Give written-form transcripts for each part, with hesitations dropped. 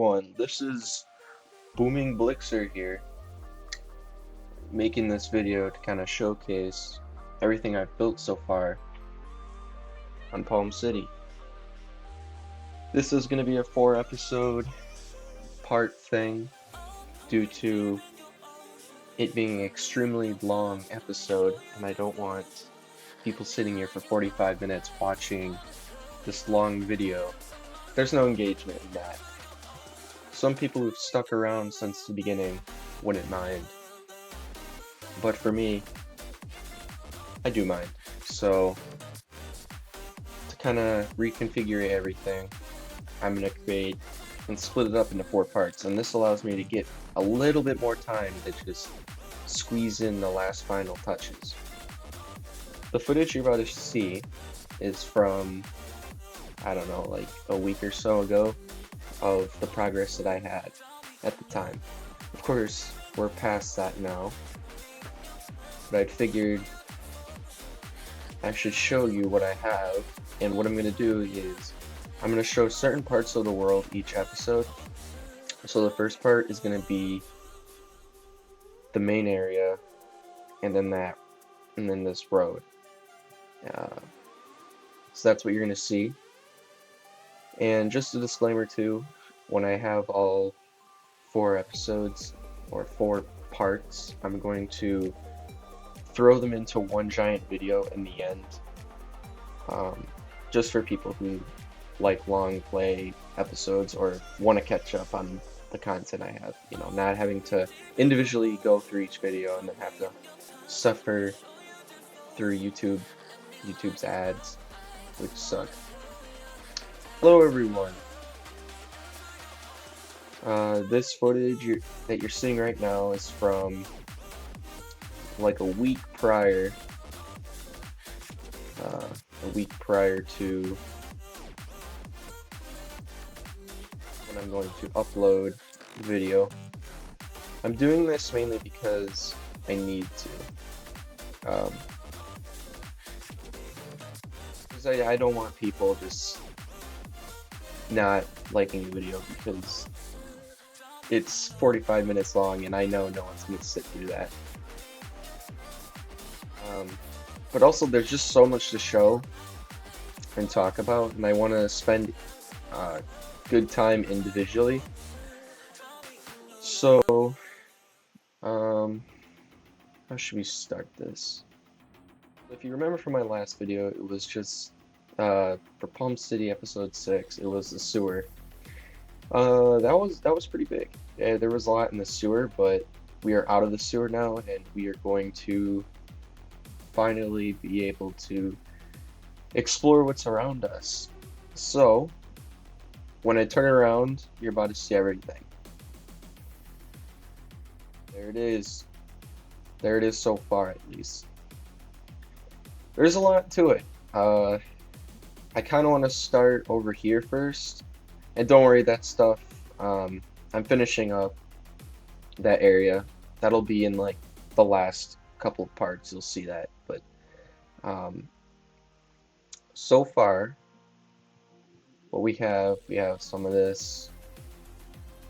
everyone, this is Booming Blixer here, making this video to kind of showcase everything I've built so far on Palm City. This is going to be a 4 episode part thing due to it being an extremely long episode, and I don't want people sitting here for 45 minutes watching this long video. There's no engagement in that. Some people who've stuck around since the beginning wouldn't mind, but for me, I do mind. So, to kind of reconfigure everything, I'm going to create and split it up into 4 parts, and this allows me to get a little bit more time to just squeeze in the last final touches. The footage you're about to see is from, I don't know, like a week or so ago of the progress that I had at the time. Of course, we're past that now, but I figured I should show you what I have, and what I'm going to do is I'm going to show certain parts of the world each episode. So the first part is going to be the main area, and then this road. So that's what you're going to see. And just a disclaimer too, when I have all 4 episodes or 4 parts, I'm going to throw them into one giant video in the end, just for people who like long play episodes or want to catch up on the content I have, you know, not having to individually go through each video and then have to suffer through YouTube's ads, which suck. Hello everyone. This footage that you're seeing right now is from like a week prior to when I'm going to upload the video. I'm doing this mainly because I need to. Because I don't want people just not liking the video because it's 45 minutes long and I know no one's going to sit through that. But also there's just so much to show and talk about, and I want to spend good time individually. So, how should we start this? If you remember from my last video, it was just for Palm City episode 6, it was the sewer. That was pretty big. Yeah, there was a lot in the sewer, but we are out of the sewer now, and we are going to finally be able to explore what's around us. So, when I turn around, you're about to see everything. There it is. There it is so far, at least. There's a lot to it. I kind of want to start over here first. And don't worry, that stuff, I'm finishing up that area. That'll be in like the last couple of parts, you'll see that. But so far, what we have some of this.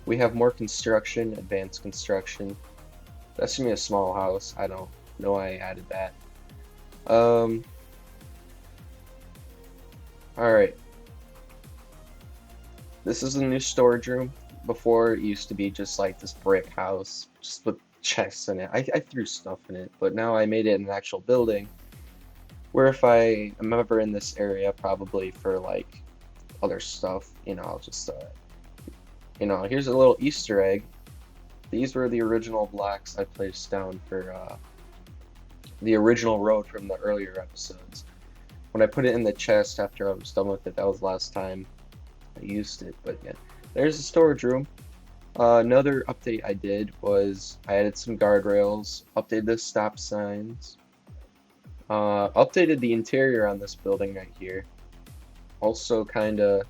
We have more construction, advanced construction. That's gonna be a small house. I don't know why I added that. Alright. This is a new storage room. Before, it used to be just like this brick house, just with chests in it. I threw stuff in it, but now I made it an actual building, where if I am ever in this area, probably for like other stuff, you know, I'll just, you know, here's a little Easter egg. These were the original blocks I placed down for the original road from the earlier episodes. When I put it in the chest after I was done with it, that was the last time I used it. But yeah, there's the storage room. Another update I did was I added some guardrails, updated the stop signs, updated the interior on this building right here. Also kind of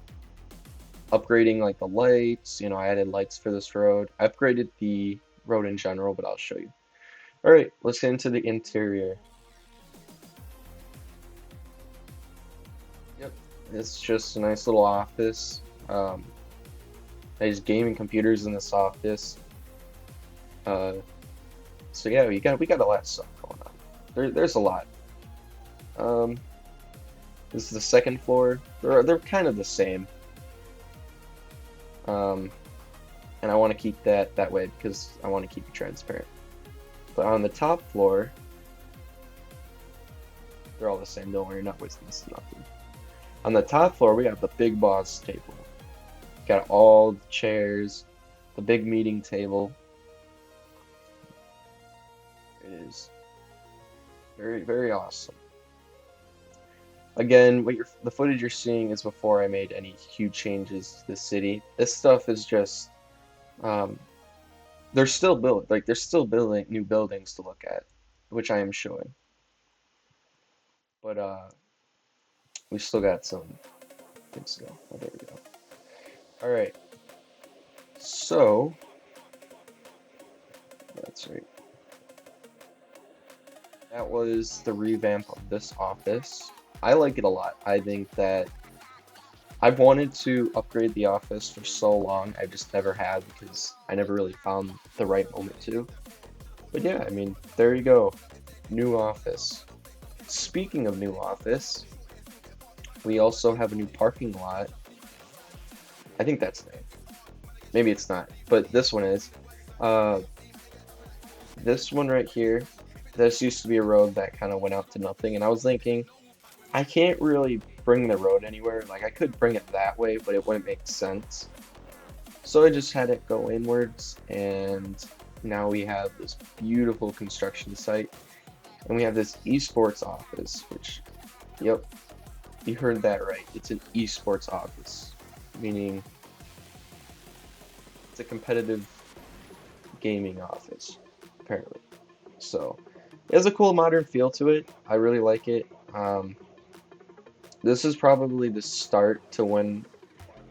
upgrading like the lights, you know, I added lights for this road. I upgraded the road in general, but I'll show you. Alright, let's get into the interior. Yep, it's just a nice little office. There's gaming computers in this office. So yeah, we got a lot of stuff going on. There's a lot. Um, this is the second floor. They're kind of the same. Um, and I want to keep that way because I want to keep it transparent. But on the top floor, they're all the same. Don't worry, you're not wasting this nothing. On the top floor, we have the big boss table. Got all the chairs, the big meeting table. It is very, very awesome. Again, the footage you're seeing is before I made any huge changes to the city. This stuff is just they're still building new buildings to look at, which I am showing. But we still got some things to go. Oh, there we go. All right. So that's right. That was the revamp of this office. I like it a lot. I think that I've wanted to upgrade the office for so long. I just never have because I never really found the right moment to. But yeah, I mean, there you go. New office. Speaking of new office, we also have a new parking lot. I think that's there. Maybe it's not, but this one is. This one right here, this used to be a road that kind of went out to nothing, and I was thinking, I can't really bring the road anywhere. Like, I could bring it that way, but it wouldn't make sense. So I just had it go inwards, and now we have this beautiful construction site, and we have this esports office, which, yep, you heard that right. It's an esports office, meaning it's a competitive gaming office, apparently. So it has a cool modern feel to it. I really like it. This is probably the start to when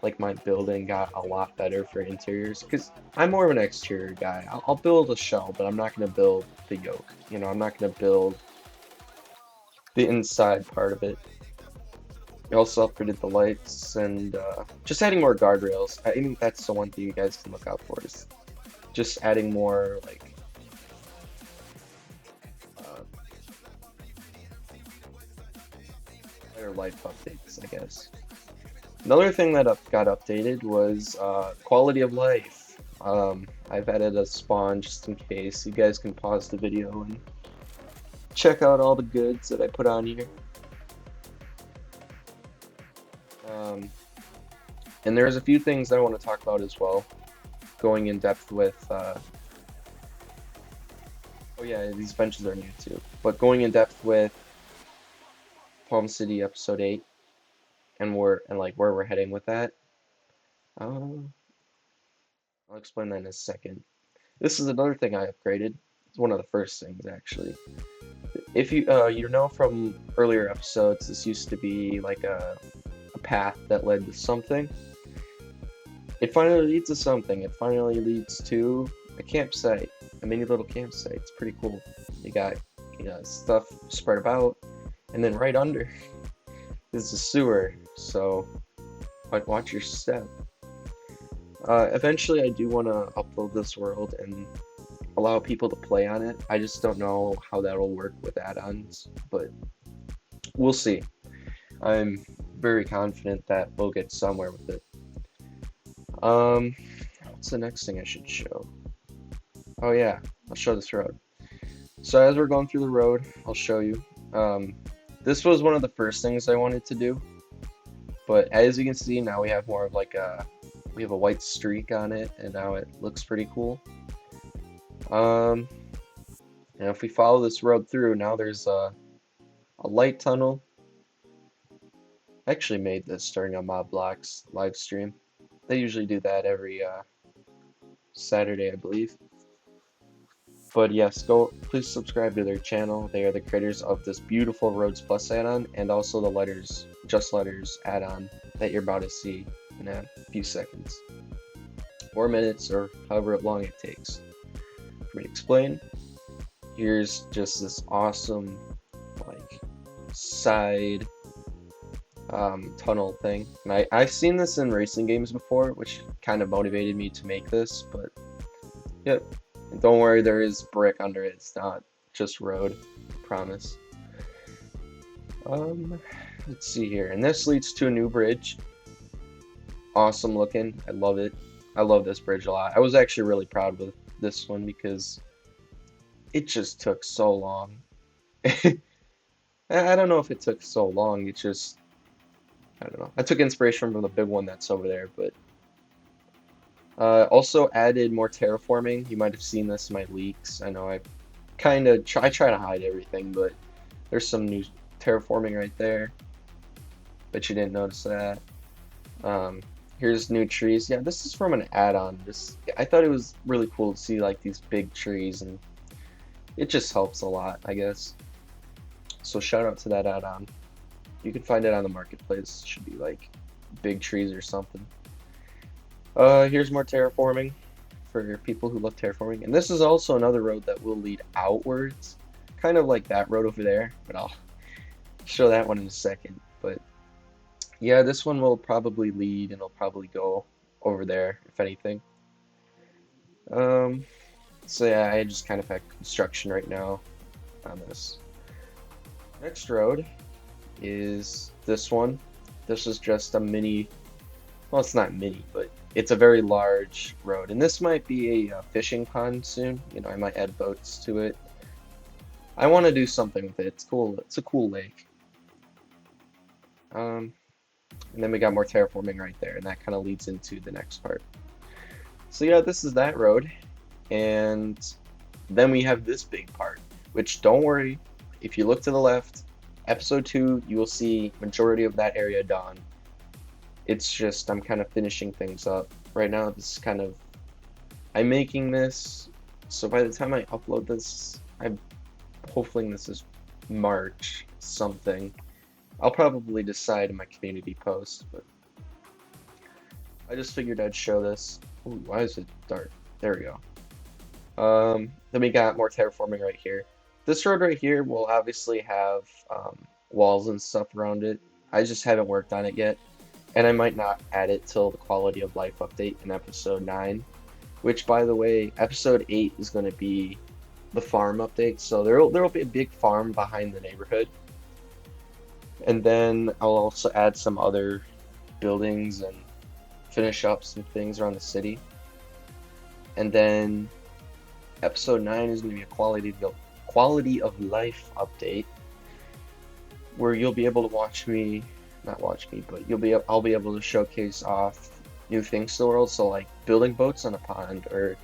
like my building got a lot better for interiors because I'm more of an exterior guy. I'll build a shell, but I'm not going to build the yoke. You know, I'm not going to build the inside part of it. I also upgraded the lights and just adding more guardrails. I think that's the one thing you guys can look out for is just adding more like better life updates, I guess. Another thing that got updated was quality of life. I've added a spawn just in case. You guys can pause the video and check out all the goods that I put on here. And there's a few things I want to talk about as well, going in depth with. Oh yeah, these benches are new too. But going in depth with Palm City episode 8 and where we're heading with that. I'll explain that in a second. This is another thing I upgraded. It's one of the first things actually. If you know from earlier episodes, this used to be like a path that led to something. It finally leads to something. It finally leads to a campsite, a mini little campsite. It's pretty cool. You got stuff spread about, and then right under is the sewer. So like watch your step. Eventually, I do want to upload this world and allow people to play on it. I just don't know how that'll work with add-ons, but we'll see. I'm very confident that we'll get somewhere with it. What's the next thing I should show? Oh yeah, I'll show this road. So as we're going through the road, I'll show you. This was one of the first things I wanted to do, but as you can see, now we have more of like we have a white streak on it, and now it looks pretty cool. And if we follow this road through, now there's a light tunnel. I actually made this during a MobBlocks live stream. They usually do that every Saturday, I believe. But yes, please subscribe to their channel. They are the creators of this beautiful Roads Plus add-on and also the Just Letters add-on that you're about to see in a few seconds. 4 minutes or however long it takes for me to explain. Here's just this awesome like side tunnel thing. And I've seen this in racing games before, which kind of motivated me to make this, but yep. And don't worry, there is brick under it. It's not just road, promise. Let's see here. And this leads to a new bridge. Awesome looking. I love it. I love this bridge a lot. I was actually really proud with this one because it just took so long. I don't know if it took so long. It just, I don't know. I took inspiration from the big one that's over there, but also added more terraforming. You might have seen this in my leaks. I know I try to hide everything, but there's some new terraforming right there. Bet you didn't notice that. Here's new trees. Yeah, this is from an add-on. I thought it was really cool to see like these big trees, and it just helps a lot, I guess. So shout out to that add-on. You can find it on the marketplace. It should be like big trees or something. Here's more terraforming for people who love terraforming. And this is also another road that will lead outwards, kind of like that road over there, but I'll show that one in a second. But yeah, this one will probably lead and it'll probably go over there, if anything. So yeah, I just kind of have construction right now on this. Next road is this one. This is just a mini, well, it's not mini, but it's a very large road. And this might be a fishing pond soon. You know, I might add boats to it. I want to do something with it. It's cool. It's a cool lake. And then we got more terraforming right there, and that kind of leads into the next part. So yeah, this is that road. And then we have this big part, which don't worry, if you look to the left, episode 2, you will see majority of that area done. It's just I'm kind of finishing things up. Right now, this is kind of, I'm making this, so by the time I upload this, I'm hoping this is March something. I'll probably decide in my community post, but I just figured I'd show this. Ooh, why is it dark? There we go. Then we got more terraforming right here. This road right here will obviously have walls and stuff around it. I just haven't worked on it yet, and I might not add it till the quality of life update in episode 9, which, by the way, episode 8 is going to be the farm update, so there will be a big farm behind the neighborhood. And then I'll also add some other buildings and finish up some things around the city. And then episode 9 is going to be a quality of life update, where you'll be able to watch me, not watch me, but I'll be able to showcase off new things to the world. So like building boats on a pond, or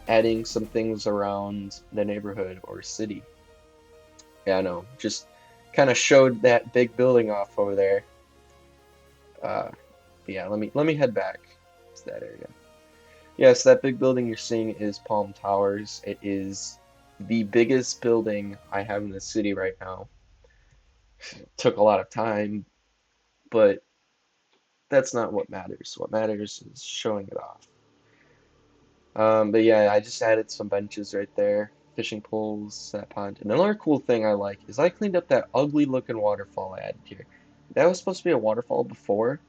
adding some things around the neighborhood or city. Yeah, I know, just kind of showed that big building off over there. Yeah, let me head back to that area. Yes, that big building you're seeing is Palm Towers. It is the biggest building I have in the city right now. It took a lot of time, but that's not what matters. What matters is showing it off. But yeah, I just added some benches right there. Fishing poles, that pond. And another cool thing I like is I cleaned up that ugly looking waterfall I added here. That was supposed to be a waterfall before.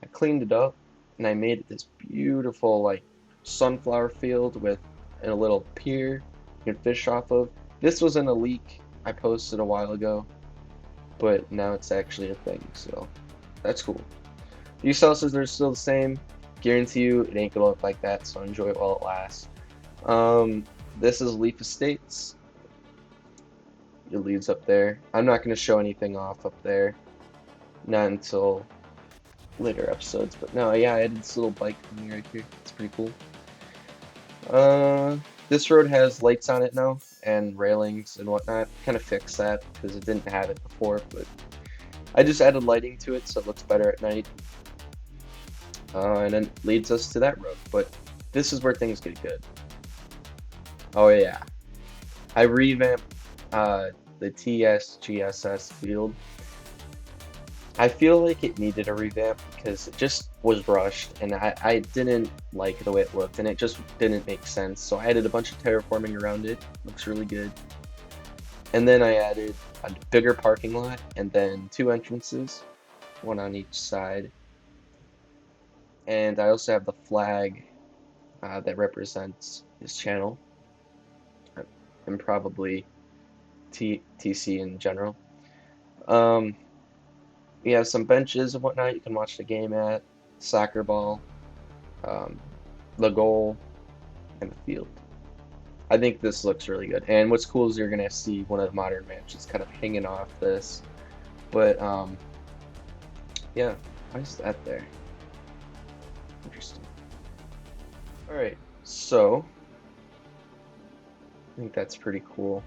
I cleaned it up and I made it this beautiful like sunflower field with a little pier you can fish off of. This was in a leak I posted a while ago, but now it's actually a thing, so that's cool. These houses are still the same. Guarantee you it ain't gonna look like that, so enjoy it while it lasts. This is Leaf Estates. It leads up there. I'm not going to show anything off up there. Not until later episodes. But no, yeah, I added this little bike thing right here. It's pretty cool. This road has lights on it now, and railings and whatnot. Kind of fixed that, because it didn't have it before. But I just added lighting to it, so it looks better at night. And then it leads us to that road. But this is where things get good. Oh yeah, I revamped the TSGSS field. I feel like it needed a revamp because it just was rushed, and I didn't like the way it looked, and it just didn't make sense. So I added a bunch of terraforming around it. Looks really good. And then I added a bigger parking lot and then 2 entrances. one on each side. And I also have the flag that represents his channel, and probably TC in general. Um, we have some benches and whatnot you can watch the game at, soccer ball, um, the goal, and the field. I think this looks really good. And what's cool is you're gonna see one of the modern matches kind of hanging off this. But yeah, why is that there? Interesting. All right, so I think that's pretty cool.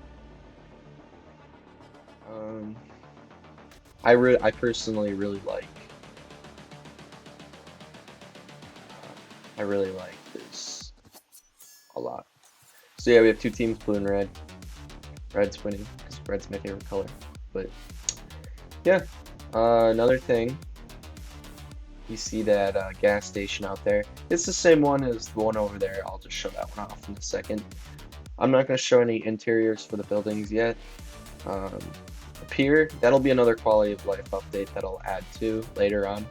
Um, I personally really like. I really like this a lot. So yeah, we have two teams, blue and red. Red's winning because red's my favorite color. But yeah, another thing, you see that gas station out there. It's the same one as the one over there. I'll just show that one off in a second. I'm not going to show any interiors for the buildings yet. Up here, that'll be another quality of life update that I'll add to later on.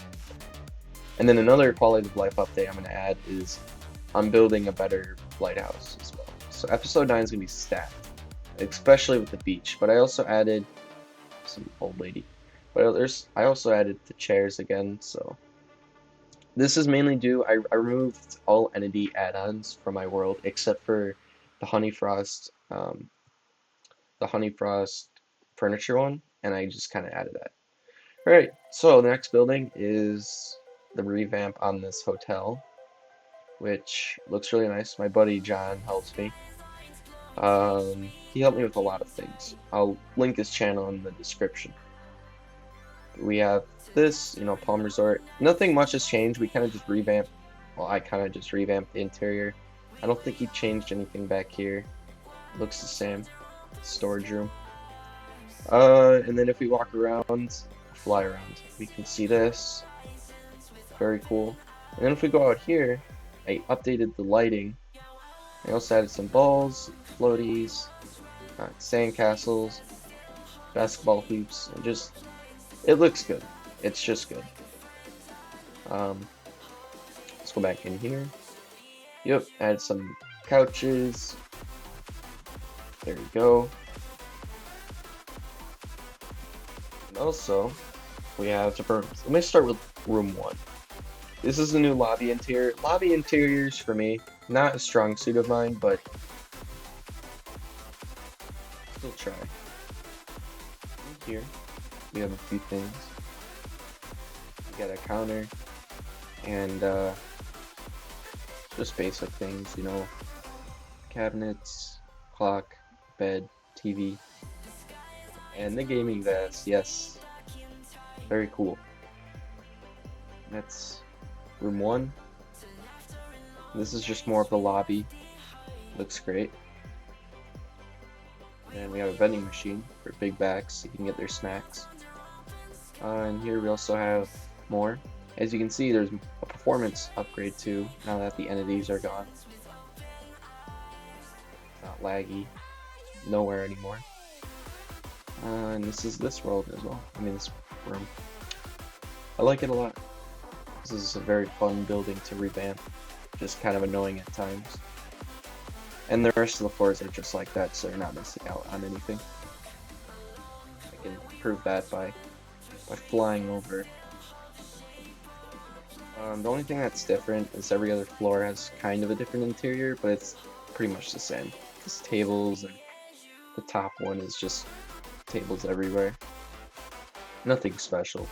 And then another quality of life update I'm going to add is I'm building a better lighthouse as well. So episode 9 is going to be stacked, especially with the beach. But I also added some old lady. But I also added the chairs again. So this is mainly due. I removed all entity add-ons from my world except for the Honeyfrost, furniture one, and I just kind of added that. All right. So the next building is the revamp on this hotel, which looks really nice. My buddy John helps me. He helped me with a lot of things. I'll link his channel in the description. We have this, Palm Resort. Nothing much has changed. We kind of just revamped. Well, I kind of just revamped the interior. I don't think he changed anything back here. It looks the same. Storage room. And then if we walk around, fly around, we can see this. Very cool. And then if we go out here, I updated the lighting. I also added some balls, floaties, sand castles, basketball hoops, and it looks good. It's just good. Let's go back in here. Yep, add some couches. There we go. And also, we have different rooms. Let me start with room 1. This is the new lobby interior. Lobby interiors for me, not a strong suit of mine, but still try. Here, we have a few things. We got a counter, and just basic things, cabinets, clock, bed, TV, and the gaming vest. Yes, very cool. That's room 1. This is just more of the lobby. Looks great. And we have a vending machine for big bags so you can get their snacks. And here we also have more. As you can see, there's a performance upgrade too, now that the entities are gone. Not laggy, nowhere anymore. And this is this world as well. I mean, this room. I like it a lot. This is a very fun building to revamp. Just kind of annoying at times. And the rest of the floors are just like that, so you're not missing out on anything. I can prove that by flying over. The only thing that's different is every other floor has kind of a different interior, but it's pretty much the same. There's tables, and the top one is just tables everywhere. Nothing special.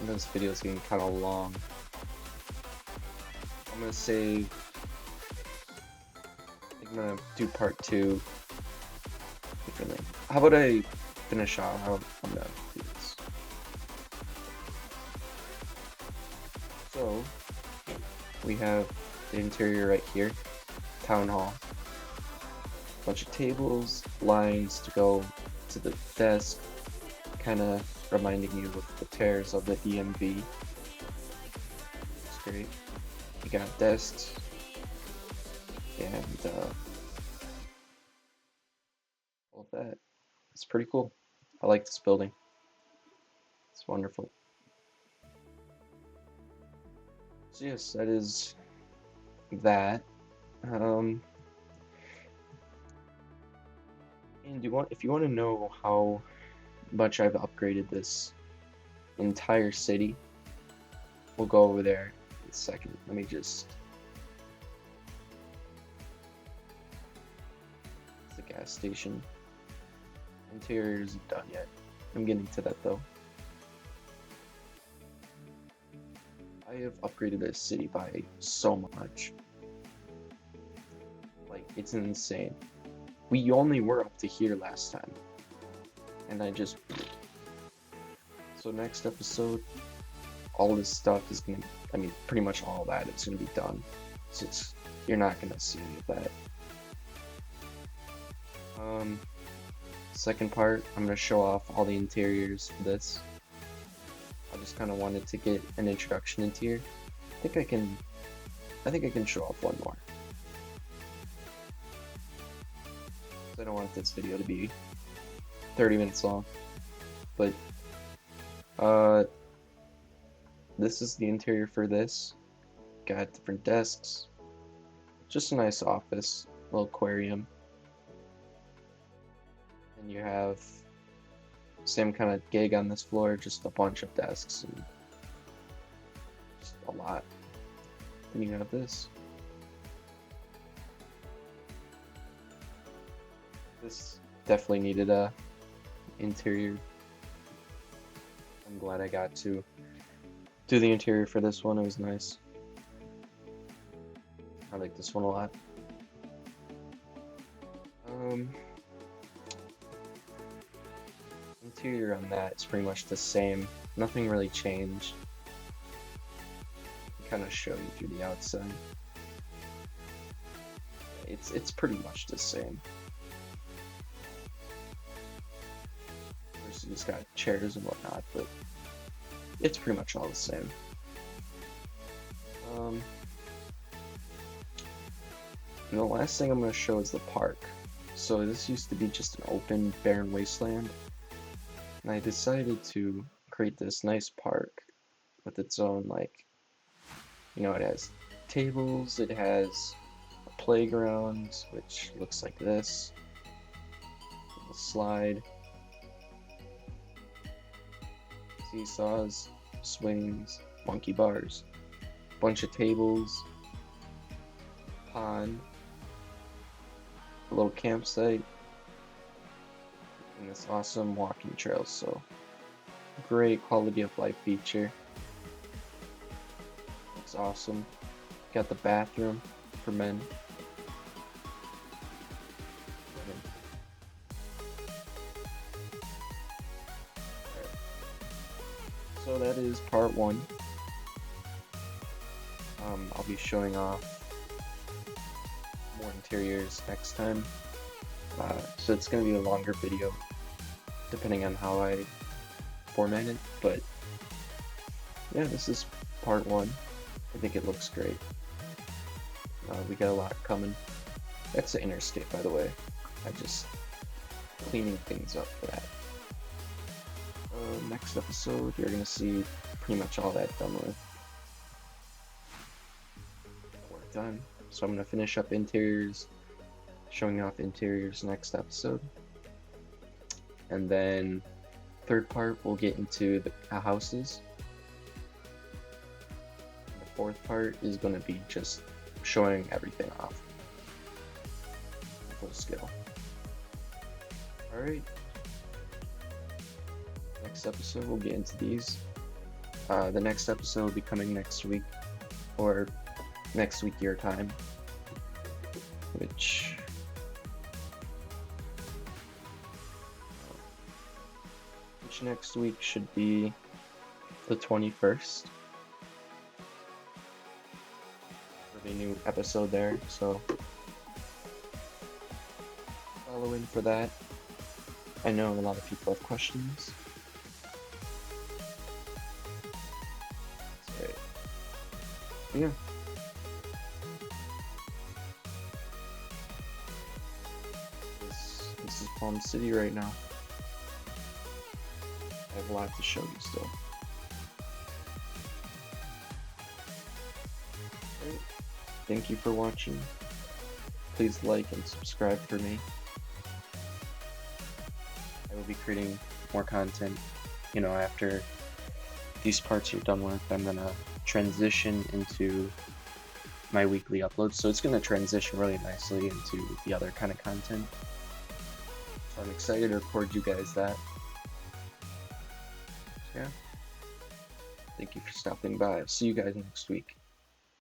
This video is getting kind of long. I'm gonna save. I think I'm gonna do part 2 differently. How about I finish off? I'm gonna do this. So we have the interior right here, town hall. Bunch of tables, lines to go to the desk, kind of reminding you of the tears of the EMV. It's great. You got desks and all of that. It's pretty cool. I like this building. It's wonderful. So yes, that is that. And if you want to know how much I've upgraded this entire city, we'll go over there in a second. Let me just. It's the gas station. Interior isn't done yet. I'm getting to that though. I have upgraded this city by so much. Like, it's insane. We only were up to here last time. And I just... So next episode, all this stuff is gonna... I mean, pretty much all that is gonna be done. So you're not gonna see any of that. Second part, I'm gonna show off all the interiors for this. I just kind of wanted to get an introduction into here. I think I can show off one more. I don't want this video to be 30 minutes long, but this is the interior for this. Got different desks, just a nice office, little aquarium, and you have same kind of gig on this floor, just a bunch of desks and just a lot. Then you have this. This definitely needed a interior. I'm glad I got to do the interior for this one. It was nice. I like this one a lot. Interior on that is pretty much the same. Nothing really changed. Kind of show you through the outside. It's pretty much the same. Of course, you just got chairs and whatnot, but it's pretty much all the same. And the last thing I'm going to show is the park. So this used to be just an open, barren wasteland. And I decided to create this nice park with its own, like, you know, it has tables, it has a playground, which looks like this. A little slide. Seesaws, swings, monkey bars, bunch of tables, pond, a little campsite, and this awesome walking trail. So great quality of life feature. Looks awesome. Got the bathroom for men. So that is part one. I'll be showing off more interiors next time. So it's going to be a longer video, depending on how I format it. But yeah, this is part one. I think it looks great. We got a lot coming. That's the interstate, by the way. I'm just cleaning things up for that. Next episode, you're going to see pretty much all that done with. We're done. So I'm going to finish up interiors, showing off interiors next episode. And then third part, we'll get into the houses. And the fourth part is going to be just showing everything off. Full scale. Alright. Next episode, we'll get into these. The next episode will be coming next week, or next week your time, which next week should be the 21st. For the new episode there, so follow in for that. I know a lot of people have questions. Yeah. This is Palm City right now. I have a lot to show you still. Alright, thank you for watching. Please like and subscribe for me. I will be creating more content, after these parts are done with. I'm gonna transition into my weekly uploads, so it's gonna transition really nicely into the other kind of content. So I'm excited to record you guys that. So yeah. Thank you for stopping by. I'll see you guys next week.